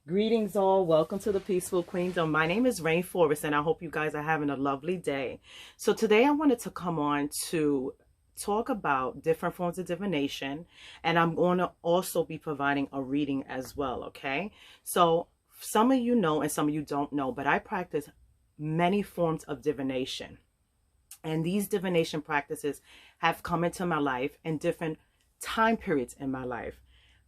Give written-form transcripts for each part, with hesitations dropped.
Greetings all, welcome to the Peaceful Queendom. My name is Rainforest and I hope you guys are having a lovely day. So today I wanted to come on to talk about different forms of divination, and I'm going to also be providing a reading as well, okay? So some of you know and some of you don't know, but I practice many forms of divination. And these divination practices have come into my life in different time periods in my life.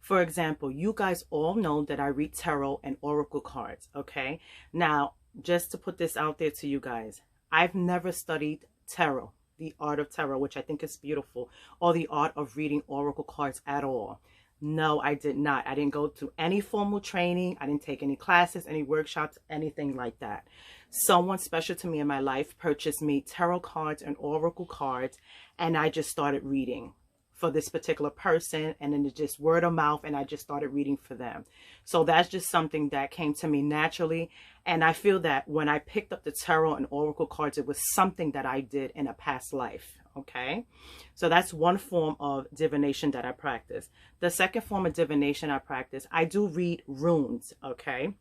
For example, you guys all know that I read tarot and oracle cards, okay? Now, just to put this out there to you guys, I've never studied tarot, the art of tarot, which I think is beautiful, or the art of reading oracle cards at all. No, I did not. I didn't go to any formal training. I didn't take any classes, any workshops, anything like that. Someone special to me in my life purchased me tarot cards and oracle cards, and I just started reading for this particular person, and then it just word of mouth, and I just started reading for them. So that's just something that came to me naturally, and I feel that when I picked up the tarot and oracle cards, it was something that I did in a past life, okay? So that's one form of divination that I practice. The second form of divination I practice, I do read runes, okay?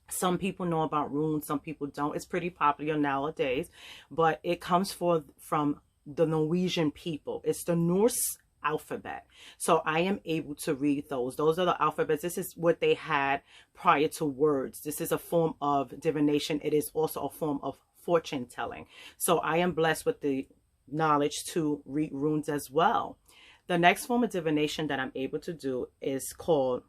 Some people know about runes, some people don't. It's pretty popular nowadays, but it comes from the Norwegian people. It's the Norse alphabet. So I am able to read those. Those are the alphabets. This is what they had prior to words. This is a form of divination. It is also a form of fortune telling. So I am blessed with the knowledge to read runes as well. The next form of divination that I'm able to do is called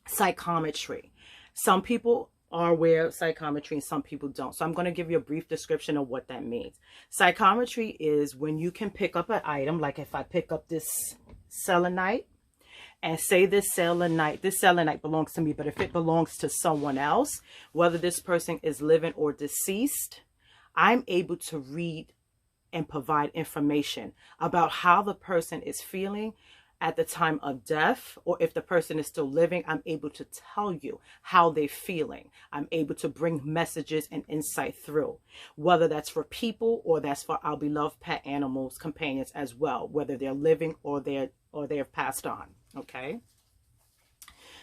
psychometry. Some people are aware of psychometry and some people don't. So I'm going to give you a brief description of what that means. Psychometry is when you can pick up an item, like if I pick up this selenite and say this selenite belongs to me, but if it belongs to someone else, whether this person is living or deceased, I'm able to read and provide information about how the person is feeling at the time of death, or if the person is still living, I'm able to tell you how they're feeling. I'm able to bring messages and insight through, whether that's for people or that's for our beloved pet animals, companions as well, whether they're living or they're passed on, okay?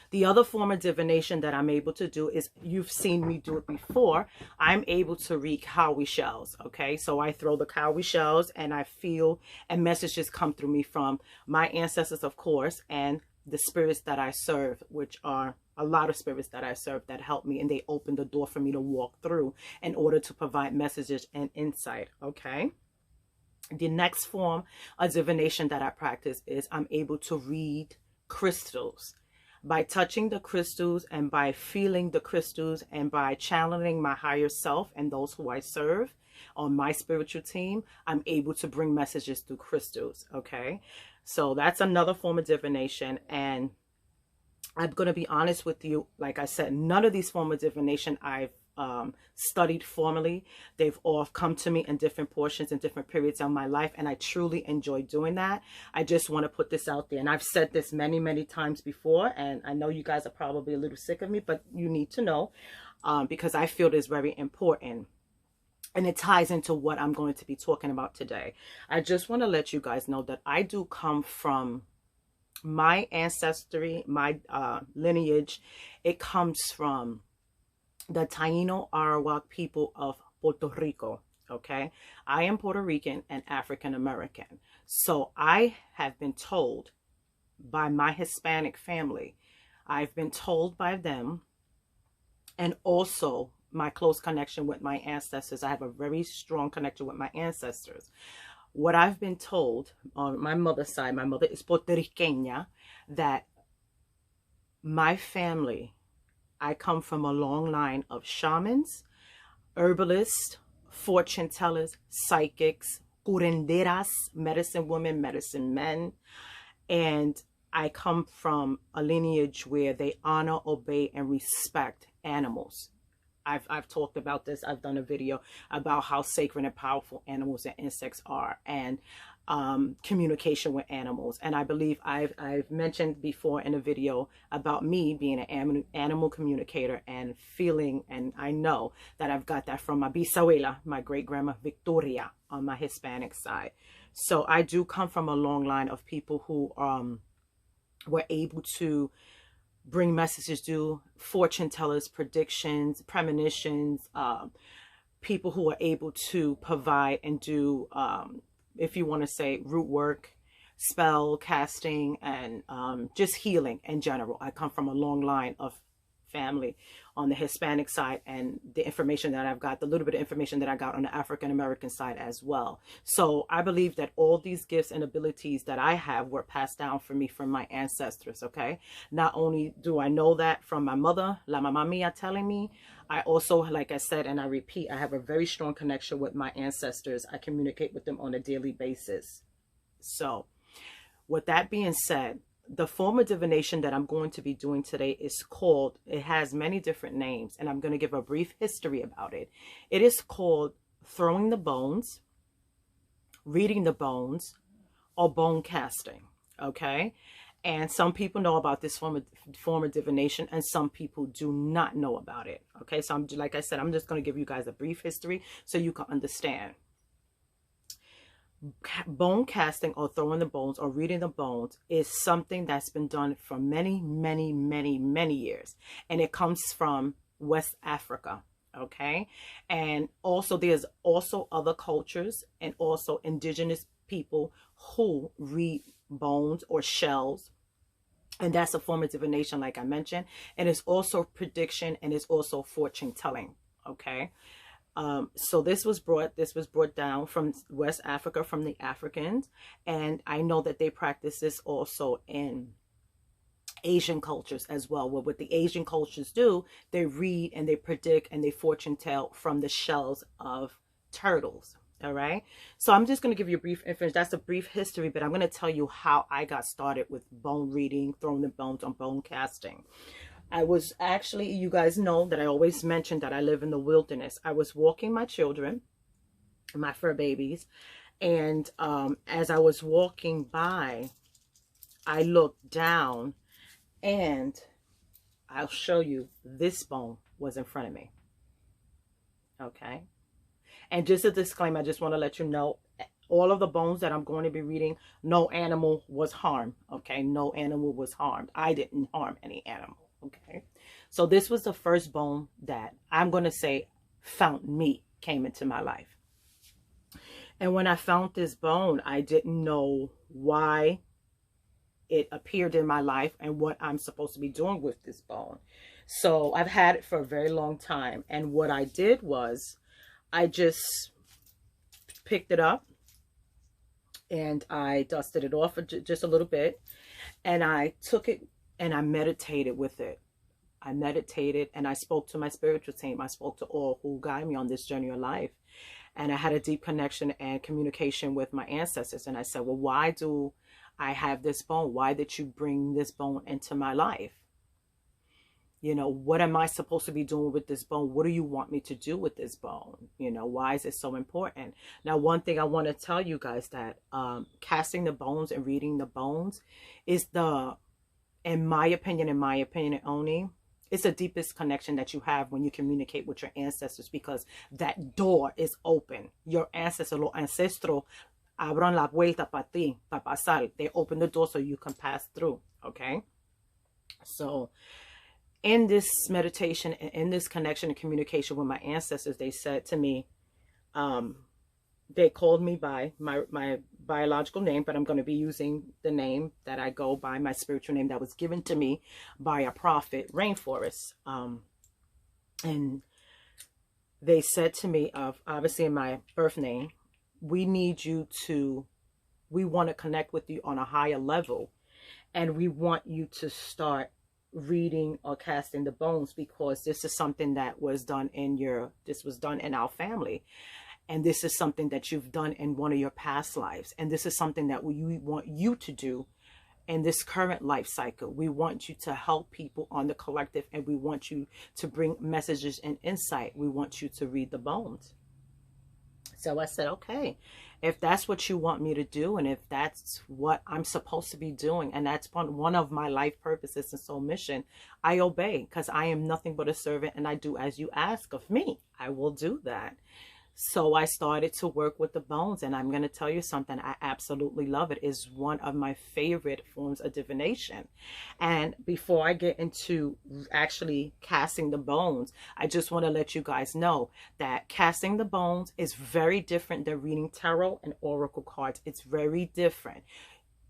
The other form of divination that I'm able to do is, you've seen me do it before, I'm able to read cowrie shells, okay? So I throw the cowrie shells and I feel, and messages come through me from my ancestors, of course, and the spirits that I serve, which are a lot of spirits that I serve that help me, and they open the door for me to walk through in order to provide messages and insight, okay? The next form of divination that I practice is I'm able to read crystals. By touching the crystals and by feeling the crystals and by channeling my higher self and those who I serve on my spiritual team, I'm able to bring messages through crystals, okay? So that's another form of divination, and I'm going to be honest with you. Like I said, none of these forms of divination I've studied formally. They've all come to me in different portions and different periods of my life, and I truly enjoy doing that. I just want to put this out there, and I've said this many times before, and I know you guys are probably a little sick of me, but you need to know, because I feel it is very important, and it ties into what I'm going to be talking about today. I just want to let you guys know that I do come from my ancestry, my lineage. It comes from the Taino Arawak people of Puerto Rico, okay? I am Puerto Rican and African American. So I have been told by my Hispanic family, I've been told by them, and also my close connection with my ancestors. I have a very strong connection with my ancestors. What I've been told on my mother's side, my mother is Puerto Riqueña, that my family, I come from a long line of shamans, herbalists, fortune tellers, psychics, curanderas, medicine women, medicine men. And I come from a lineage where they honor, obey, and respect animals. I've talked about this. I've done a video about how sacred and powerful animals and insects are, and communication with animals. And I believe I've mentioned before in a video about me being an animal communicator and feeling, and I know that I've got that from my bisabuela, my great grandma Victoria, on my Hispanic side. So I do come from a long line of people who were able to bring messages, do fortune tellers, predictions, premonitions, people who are able to provide and do, if you want to say, root work, spell casting, and just healing in general. I come from a long line of family on the Hispanic side, and the information that I've got, the little bit of information that I got on the African American side as well. So I believe that all these gifts and abilities that I have were passed down for me from my ancestors. Okay, not only do I know that from my mother, la mamá mía, telling me, I also, like I said, and I repeat, I have a very strong connection with my ancestors. I communicate with them on a daily basis. So with that being said, the form of divination that I'm going to be doing today is called, it has many different names, and I'm going to give a brief history about it. It is called throwing the bones, reading the bones, or bone casting. Okay. And some people know about this form of divination, and some people do not know about it. Okay. So like I said, I'm just going to give you guys a brief history so you can understand. Bone casting, or throwing the bones, or reading the bones, is something that's been done for many, many, many, many years, and it comes from West Africa. Okay, and also there's also other cultures and also indigenous people who read bones or shells, and that's a form of divination, like I mentioned, and it's also prediction, and it's also fortune telling. Okay. So this was brought down from West Africa, from the Africans. And I know that they practice this also in Asian cultures as well. Well, what the Asian cultures do, they read and they predict and they fortune tell from the shells of turtles. All right. So I'm just going to give you a brief information. That's a brief history, but I'm going to tell you how I got started with bone reading, throwing the bones, on bone casting. I was actually, you guys know that I always mention that I live in the wilderness. I was walking my children, my fur babies, and as I was walking by, I looked down, and I'll show you, this bone was in front of me. Okay. And just a disclaimer, I just want to let you know, all of the bones that I'm going to be reading, no animal was harmed. Okay. No animal was harmed. I didn't harm any animal. Okay, so this was the first bone that I'm going to say found me, came into my life. And when I found this bone, I didn't know why it appeared in my life and what I'm supposed to be doing with this bone. So I've had it for a very long time. And what I did was I just picked it up and I dusted it off just a little bit, and I took it and I meditated with it. I meditated and I spoke to my spiritual team. I spoke to all who guide me on this journey of life. And I had a deep connection and communication with my ancestors. And I said, well, why do I have this bone? Why did you bring this bone into my life? You know, what am I supposed to be doing with this bone? What do you want me to do with this bone? You know, why is it so important? Now, one thing I want to tell you guys, that casting the bones and reading the bones is in my opinion only, it's the deepest connection that you have when you communicate with your ancestors, because that door is open. Your ancestors, los ancestros, abran la vuelta para ti, para pasar. They open the door so you can pass through. Okay. So in this meditation and in this connection and communication with my ancestors, they said to me, they called me by my biological name, but I'm going to be using the name that I go by, my spiritual name that was given to me by a prophet, Rainforest. And they said to me, obviously in my birth name, we want to connect with you on a higher level. And we want you to start reading or casting the bones, because this is something that was done this was done in our family. And this is something that you've done in one of your past lives. And this is something that we want you to do in this current life cycle. We want you to help people on the collective, and we want you to bring messages and insight. We want you to read the bones. So I said, okay, if that's what you want me to do, and if that's what I'm supposed to be doing, and that's one of my life purposes and soul mission, I obey, because I am nothing but a servant, and I do as you ask of me. I will do that. So I started to work with the bones, and I'm going to tell you something. I absolutely love it. It's one of my favorite forms of divination. And before I get into actually casting the bones, I just want to let you guys know that casting the bones is very different than reading tarot and oracle cards. It's very different.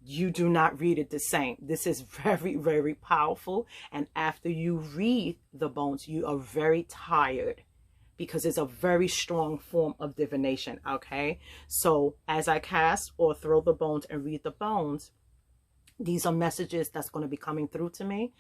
You do not read it the same. This is very, very powerful. And after you read the bones, you are very tired, because it's a very strong form of divination, okay? So as I cast or throw the bones and read the bones, these are messages that's going to be coming through to me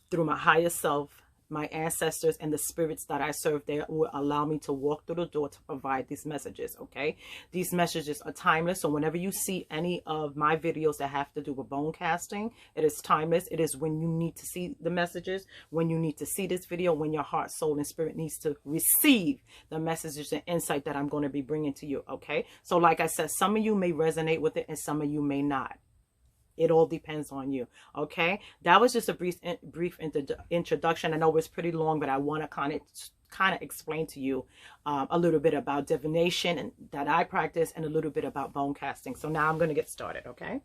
through my higher self, my ancestors, and the spirits that I serve. They will allow me to walk through the door to provide these messages, okay? These messages are timeless. So whenever you see any of my videos that have to do with bone casting, it is timeless. It is when you need to see the messages, when you need to see this video, when your heart, soul, and spirit needs to receive the messages and insight that I'm going to be bringing to you, okay? So like I said, some of you may resonate with it and some of you may not. It all depends on you, okay? That was just a brief introduction. I know it's pretty long, but I want to kind of explain to you a little bit about divination and that I practice, and a little bit about bone casting. So now I'm going to get started, okay?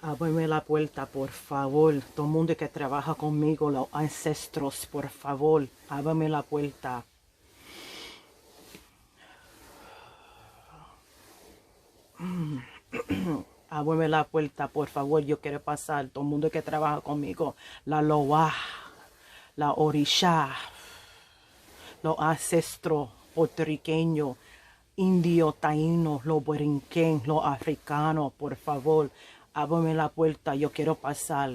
Ábreme la puerta, por favor. Todo el mundo que trabaja conmigo, los ancestros, por favor, ábreme la puerta. Ábreme la puerta, por favor, yo quiero pasar. Todo el mundo que trabaja conmigo, la loa, la orisha, los ancestros puertorriqueños, indio, taínos, los borinquén, los africanos, por favor, ábreme la puerta, yo quiero pasar.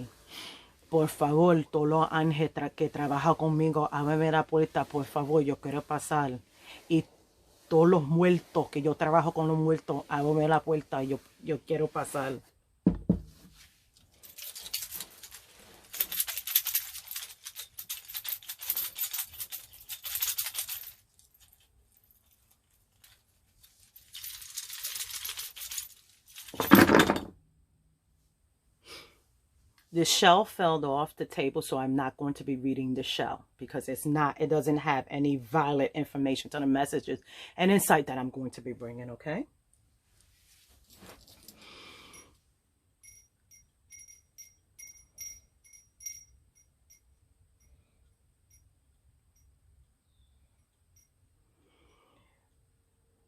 Por favor, todos los ángeles que trabajan conmigo, ábreme la puerta, por favor, yo quiero pasar. Y todos los muertos, que yo trabajo con los muertos, ábreme la puerta, yo quiero pasar. The shell fell off the table, so I'm not going to be reading the shell because it doesn't have any valid information to the messages and insight that I'm going to be bringing, okay?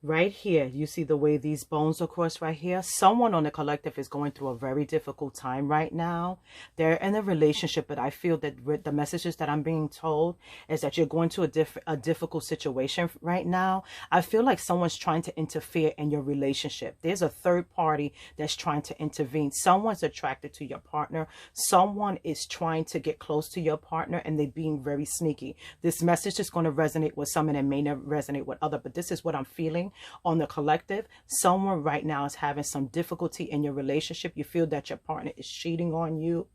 Right here, you see the way these bones are crossed right here? Someone on the collective is going through a very difficult time right now. They're in a relationship, but I feel that with the messages that I'm being told is that you're going to a difficult situation right now. I feel like someone's trying to interfere in your relationship. There's a third party that's trying to intervene. Someone's attracted to your partner. Someone is trying to get close to your partner, and they're being very sneaky. This message is going to resonate with some, and it may not resonate with others, but this is what I'm feeling on the collective. Someone right now is having some difficulty in your relationship. You feel that your partner is cheating on you.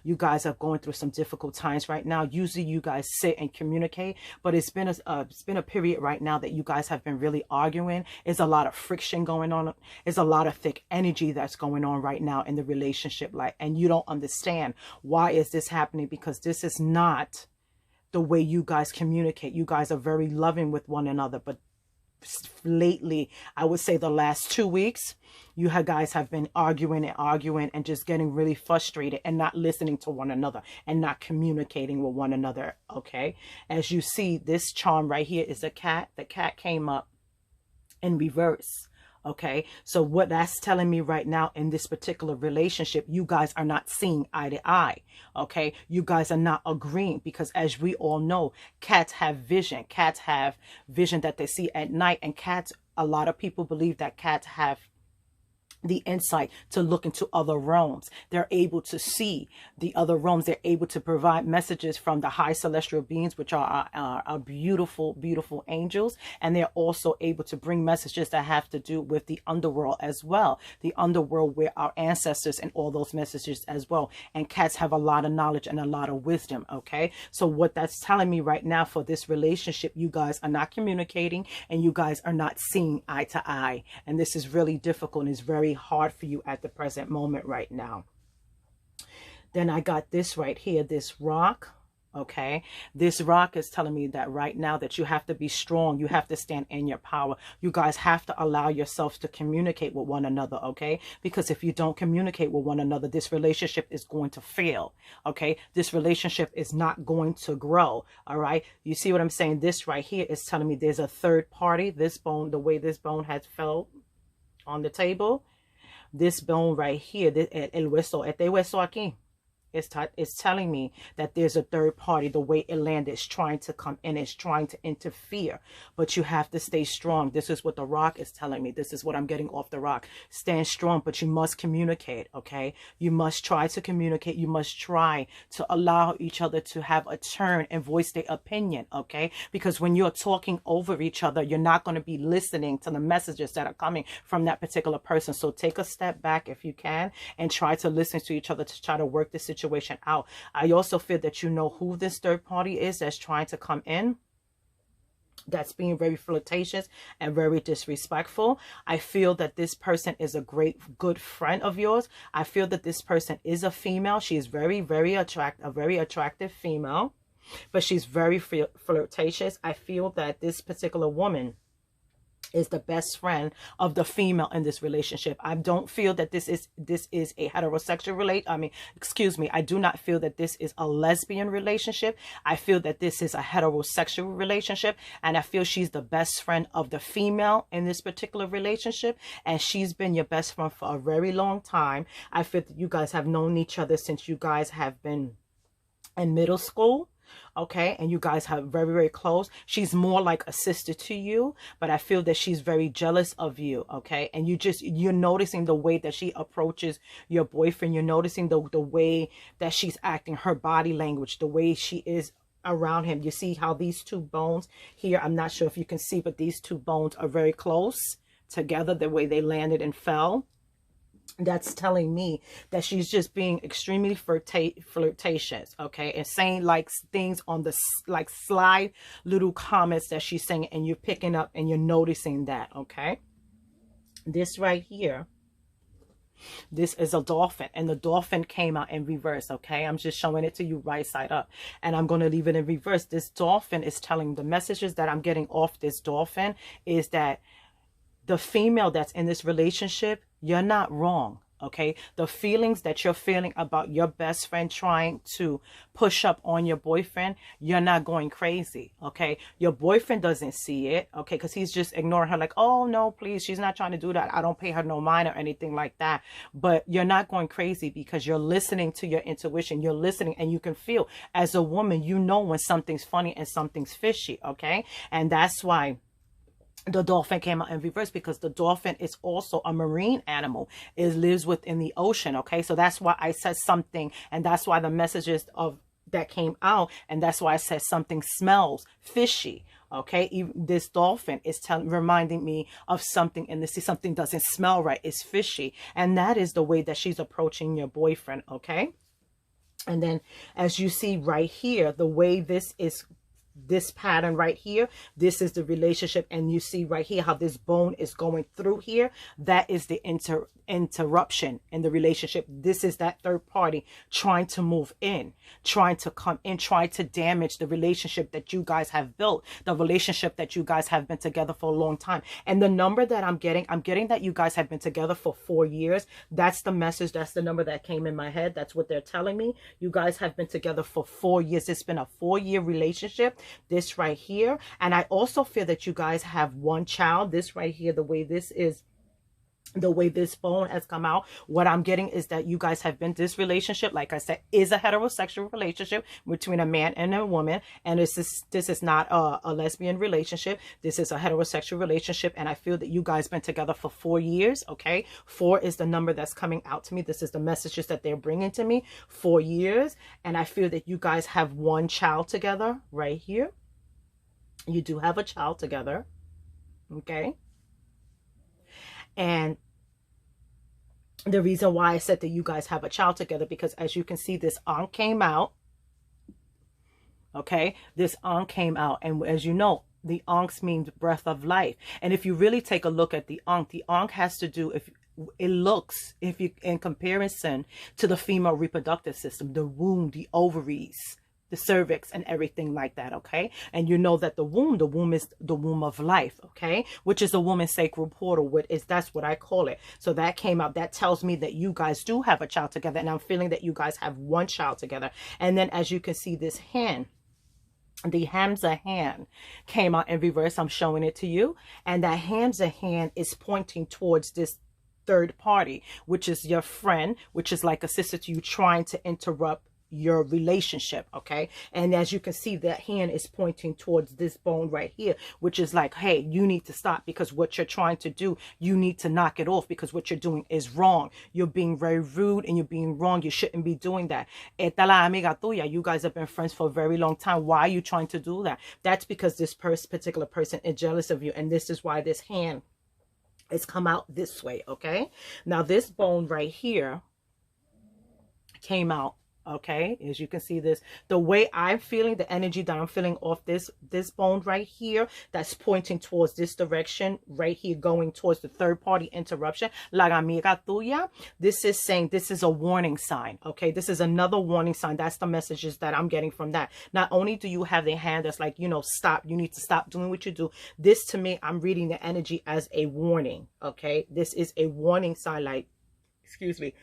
You guys are going through some difficult times right now. Usually you guys sit and communicate, but it's been a period right now that you guys have been really arguing. There's a lot of friction going on. There's a lot of thick energy that's going on right now in the relationship, and you don't understand why is this happening, because this is not the way you guys communicate. You guys are very loving with one another, but lately, I would say the last 2 weeks, you guys have been arguing and just getting really frustrated and not listening to one another and not communicating with one another, okay? As you see, this charm right here is a cat. The cat came up in reverse. Okay, so what that's telling me right now in this particular relationship, you guys are not seeing eye to eye. Okay, you guys are not agreeing, because as we all know, cats have vision. Cats have vision that they see at night, and cats, a lot of people believe that cats have the insight to look into other realms. They're able to see the other realms. They're able to provide messages from the high celestial beings, which are our beautiful, beautiful angels. And they're also able to bring messages that have to do with the underworld as well. The underworld, where our ancestors and all those messages as well. And cats have a lot of knowledge and a lot of wisdom, okay? So what that's telling me right now for this relationship, you guys are not communicating and you guys are not seeing eye to eye. And this is really difficult and it's very hard for you at the present moment right now. Then I got this right here, this rock. Okay, this rock is telling me that right now that you have to be strong. You have to stand in your power. You guys have to allow yourselves to communicate with one another. Okay, because if you don't communicate with one another, this relationship is going to fail. Okay, this relationship is not going to grow. All right, you see what I'm saying? This right here is telling me there's a third party. This bone, the way this bone has fell on the table, this bone right here, el hueso, este hueso aquí. It's telling me that there's a third party. The way it landed is trying to come in, it's trying to interfere. But you have to stay strong. This is what the rock is telling me. This is what I'm getting off the rock. Stand strong, but you must communicate, okay? You must try to communicate. You must try to allow each other to have a turn and voice their opinion, okay? Because when you're talking over each other, you're not going to be listening to the messages that are coming from that particular person. So take a step back if you can and try to listen to each other to try to work the situation out. I also feel that you know who this third party is that's trying to come in, that's being very flirtatious and very disrespectful. I feel that this person is a good friend of yours. I feel that this person is a female. She is very attractive female, but she's very flirtatious. I feel that this particular woman is the best friend of the female in this relationship. I don't feel that this is a heterosexual I do not feel that this is a lesbian relationship. I feel that this is a heterosexual relationship, and I feel she's the best friend of the female in this particular relationship, and she's been your best friend for a very long time. I feel that you guys have known each other since you guys have been in middle school. Okay, and you guys are very close. She's more like a sister to you, but I feel that she's very jealous of you. Okay, and you're noticing the way that she approaches your boyfriend. You're noticing the way that she's acting, her body language, the way she is around him. You see how these two bones here, I'm not sure if you can see, but these two bones are very close together, the way they landed and fell. That's telling me that she's just being extremely flirtatious, okay, and saying like things on the like slide little comments that she's saying, and you're picking up and you're noticing that. Okay, this right here, this is a dolphin, and the dolphin came out in reverse. Okay, I'm just showing it to you right side up, and I'm going to leave it in reverse. This dolphin is telling, the messages that I'm getting off this dolphin is that the female that's in this relationship, you're not wrong. Okay, the feelings that you're feeling about your best friend trying to push up on your boyfriend, you're not going crazy. Okay, your boyfriend doesn't see it. Okay, because he's just ignoring her, like, oh no, please, she's not trying to do that. I don't pay her no mind or anything like that. But you're not going crazy because you're listening to your intuition. You're listening, and you can feel as a woman, you know when something's funny and something's fishy. Okay, and that's why the dolphin came out in reverse, because the dolphin is also a marine animal. It lives within the ocean. Okay, so that's why I said something, and that's why the messages of that came out, and that's why I said something smells fishy. Okay, even this dolphin is reminding me of something in the sea. Something doesn't smell right. It's fishy, and that is the way that she's approaching your boyfriend. Okay, and then as you see right here, the way this pattern right here, this is the relationship, and you see right here how this bone is going through here. That is the interruption in the relationship. This is that third party trying to move in, trying to come in, trying to damage the relationship that you guys have built, the relationship that you guys have been together for a long time. And the number that I'm getting that you guys have been together for 4 years. That's the message. That's the number that came in my head. That's what they're telling me. You guys have been together for 4 years. It's been a 4-year relationship, this right here. And I also feel that you guys have one child. This right here, the way this is, the way this bone has come out, what I'm getting is that you guys have been, this relationship, like I said, is a heterosexual relationship between a man and a woman. And this is not a lesbian relationship. This is a heterosexual relationship. And I feel that you guys been together for 4 years. Okay, 4 is the number that's coming out to me. This is the messages that they're bringing to me. 4 years. And I feel that you guys have one child together right here. You do have a child together. Okay, and the reason why I said that you guys have a child together, because as you can see, this Ankh came out. Okay, this Ankh came out, and as you know, the Ankhs means breath of life. And if you really take a look at the Ankh has to do, if it looks, if you in comparison to the female reproductive system, the womb, the ovaries, the cervix, and everything like that, okay? And you know that the womb is the womb of life, okay? Which is the woman's sacral portal, that's what I call it. So that came out. That tells me that you guys do have a child together, and I'm feeling that you guys have one child together. And then as you can see, this hand, the Hamza hand came out in reverse. I'm showing it to you. And that Hamza hand is pointing towards this third party, which is your friend, which is like a sister to you, trying to interrupt your relationship, okay? And as you can see, that hand is pointing towards this bone right here, which is like, hey, you need to stop, because what you're trying to do, you need to knock it off, because what you're doing is wrong. You're being very rude and you're being wrong. You shouldn't be doing that. Esta la amiga tuya. You guys have been friends for a very long time. Why are you trying to do that? That's because this particular person is jealous of you, and this is why this hand has come out this way, okay? Now this bone right here came out, okay? As you can see, this, the way I'm feeling, the energy that I'm feeling off this bone right here, that's pointing towards this direction right here, going towards the third party interruption, la amiga tuya. This is saying, this is a warning sign, okay? This is another warning sign. That's the messages that I'm getting from that. Not only do you have the hand that's like, you know, stop, you need to stop doing what you do. This, to me, I'm reading the energy as a warning, okay? This is a warning sign, like, excuse me,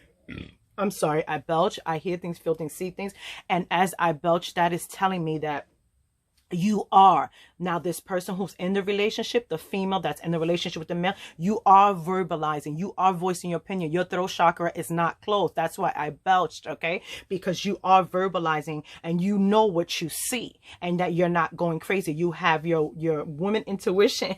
I'm sorry, I belch. I hear things, feel things, see things. And as I belch, that is telling me that you are now, this person who's in the relationship, the female that's in the relationship with the male, you are verbalizing, you are voicing your opinion. Your throat chakra is not closed. That's why I belched, okay? Because you are verbalizing and you know what you see, and that you're not going crazy. You have your woman intuition.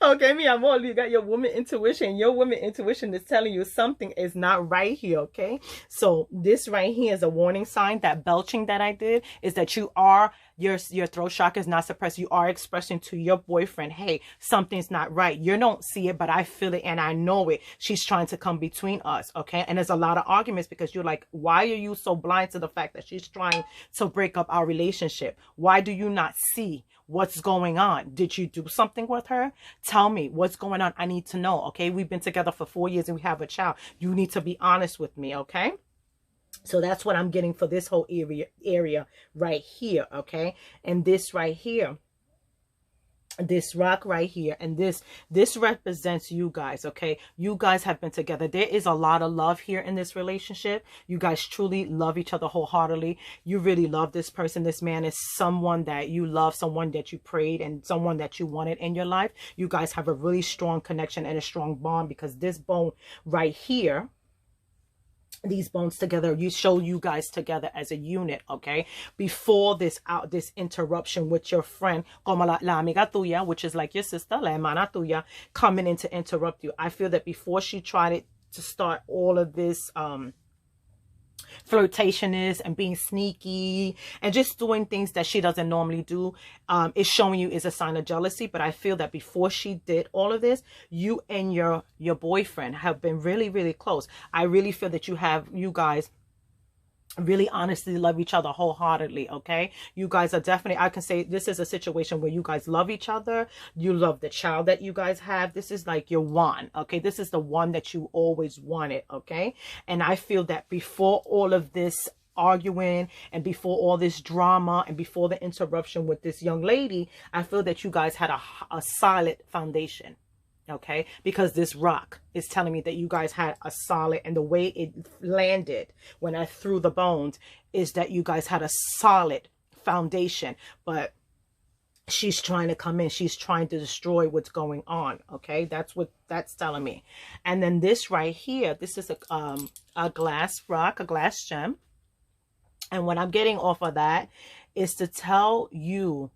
Okay, mi amor, you got your woman intuition. Your woman intuition is telling you something is not right here, okay? So this right here is a warning sign. That belching that I did is that you are, your throat chakra is not suppressed. You are expressing to your boyfriend, hey, something's not right. You don't see it, but I feel it and I know it. She's trying to come between us, okay? And there's a lot of arguments because you're like, why are you so blind to the fact that she's trying to break up our relationship? Why do you not see what's going on? Did you do something with her? Tell me what's going on. I need to know, okay? We've been together for 4 years and we have a child. You need to be honest with me, okay? So that's what I'm getting for this whole area right here, okay? And this right here, this rock right here, and this represents you guys, okay? You guys have been together. There is a lot of love here in this relationship. You guys truly love each other wholeheartedly. You really love this person. This man is someone that you love, someone that you prayed, and someone that you wanted in your life. You guys have a really strong connection and a strong bond, because this bone right here, these bones together, you show you guys together as a unit, okay? Before this interruption with your friend, como la amiga tuya, which is like your sister, la hermana tuya, coming in to interrupt you. I feel that before she tried to start all of this flirtation is and being sneaky and just doing things that she doesn't normally do, is showing you is a sign of jealousy. But I feel that before she did all of this, you and your boyfriend have been really, really close. I really feel that you guys really honestly love each other wholeheartedly, okay? You guys are definitely, I can say this is a situation where you guys love each other. You love the child that you guys have. This is like your one, okay? This is the one that you always wanted, okay? And I feel that before all of this arguing and before all this drama and before the interruption with this young lady, I feel that you guys had a solid foundation, okay? Because this rock is telling me that you guys had a solid, and the way it landed when I threw the bones is that you guys had a solid foundation. But she's trying to come in, she's trying to destroy what's going on, okay? That's what that's telling me. And then this right here, this is a glass rock, a glass gem. And what I'm getting off of that is to tell you,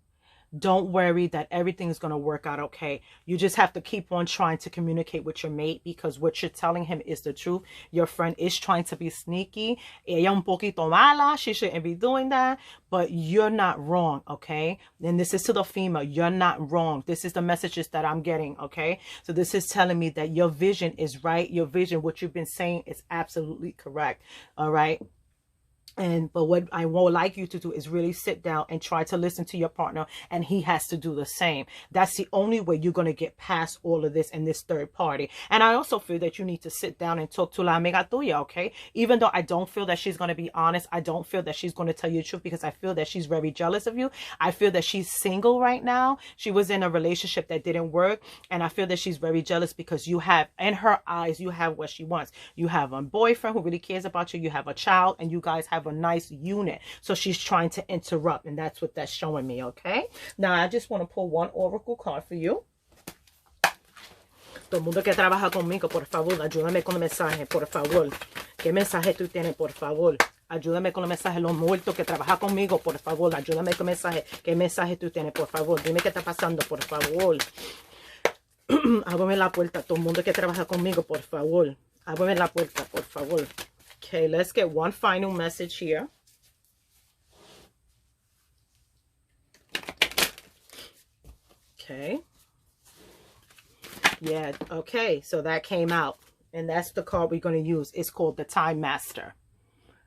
don't worry, that everything is going to work out okay. You just have to keep on trying to communicate with your mate, because what you're telling him is the truth. Your friend is trying to be sneaky. Ella un poquito mala. She shouldn't be doing that. But you're not wrong, okay? And this is to the female. You're not wrong. This is the messages that I'm getting, okay? So this is telling me that your vision is right. Your vision, what you've been saying, is absolutely correct, all right? But what I would like you to do is really sit down and try to listen to your partner, and he has to do the same. That's the only way you're going to get past all of this and this third party. And I also feel that you need to sit down and talk to la amiga tuya, okay? Even though I don't feel that she's going to be honest, I don't feel that she's going to tell you the truth, because I feel that she's very jealous of you. I feel that she's single right now. She was in a relationship that didn't work, and I feel that she's very jealous because you have, in her eyes, you have what she wants. You have a boyfriend who really cares about you. You have a child, and you guys have a nice unit. So she's trying to interrupt, and that's what that's showing me. Okay, now I just want to pull one oracle card for you. Todo el mundo que trabaja conmigo, por favor, ayúdame con el mensaje, por favor. ¿Qué mensaje tú tienes, por favor? Ayúdame con el mensaje. Los muertos que trabajan conmigo, por favor, ayúdame con el mensaje. ¿Qué mensaje tú tienes, por favor? Dime qué está pasando, por favor. Ábreme la puerta. Todo el mundo que trabaja conmigo, por favor. Ábreme la puerta, por favor. Okay, let's get one final message here. Okay. Yeah, okay, so that came out. And that's the card we're going to use. It's called the Time Master.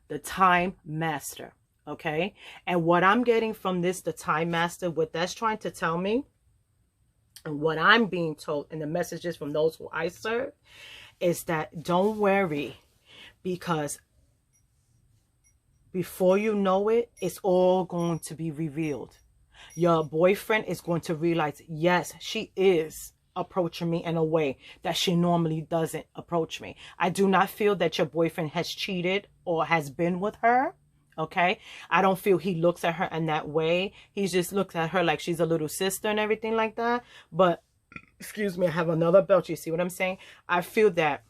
The Time Master. Okay? And what I'm getting from this, the Time Master, what that's trying to tell me, and what I'm being told in the messages from those who I serve, is that don't worry, because before you know it, it's all going to be revealed. Your boyfriend is going to realize, yes, she is approaching me in a way that she normally doesn't approach me. I do not feel that your boyfriend has cheated or has been with her. Okay, I don't feel he looks at her in that way. He just looks at her like she's a little sister and everything like that. But excuse me, I have another belt. You see what I'm saying? I feel that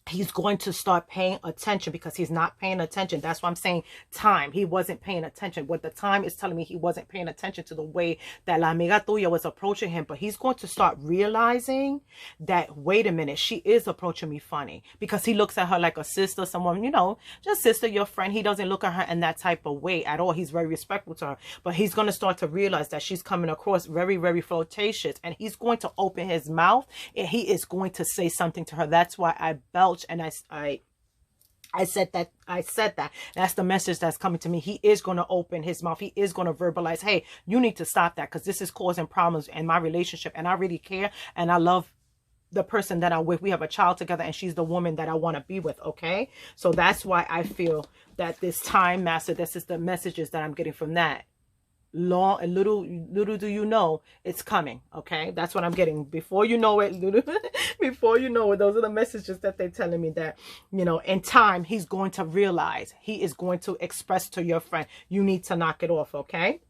he's going to start paying attention, because he's not paying attention. That's why I'm saying time. He wasn't paying attention. What the time is telling me, he wasn't paying attention to the way that la amiga tuya was approaching him. But he's going to start realizing that, wait a minute, she is approaching me funny, because he looks at her like a sister, someone, you know, just sister, your friend. He doesn't look at her in that type of way at all. He's very respectful to her. But he's going to start to realize that she's coming across very, very flirtatious. And he's going to open his mouth, and he is going to say something to her. That's why I belch, and I said that. That's the message that's coming to me. He is going to open his mouth. He is going to verbalize, hey, you need to stop that, because this is causing problems in my relationship, and I really care, and I love the person that I'm with. We have a child together, and she's the woman that I want to be with. Okay, so that's why I feel that this Time Master, this is the messages that I'm getting from that. Little do you know, it's coming. Okay, that's what I'm getting. Before you know it, before you know it, those are the messages that they're telling me, that, you know, in time, he's going to realize, he is going to express to your friend, you need to knock it off. Okay,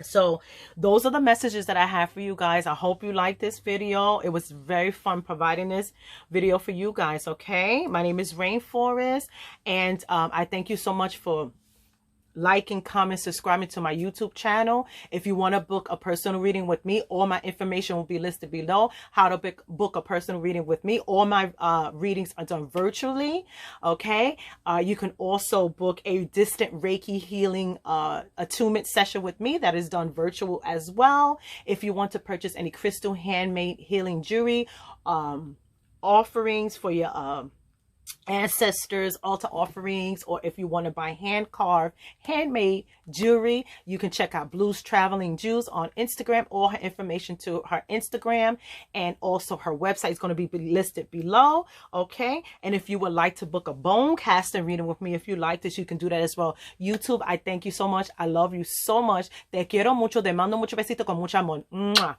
so those are the messages that I have for you guys. I hope you like this video. It was very fun providing this video for you guys. Okay, my name is Rainforest, and I thank you so much for liking, comment, subscribing to my YouTube channel. If you want to book a personal reading with me, all my information will be listed below. How to book a personal reading with me. All my readings are done virtually. Okay. You can also book a distant Reiki healing attunement session with me. That is done virtual as well. If you want to purchase any crystal handmade healing jewelry, offerings for your ancestors, altar offerings, or if you want to buy hand carved handmade jewelry, you can check out Blues Traveling Jewels on Instagram. All her information to her Instagram and also her website is going to be listed below. Okay, and if you would like to book a bone casting reading with me, if you like this, you can do that as well. YouTube, I thank you so much. I love you so much. Te quiero mucho. Te mando mucho besito con mucho amor. Mwah.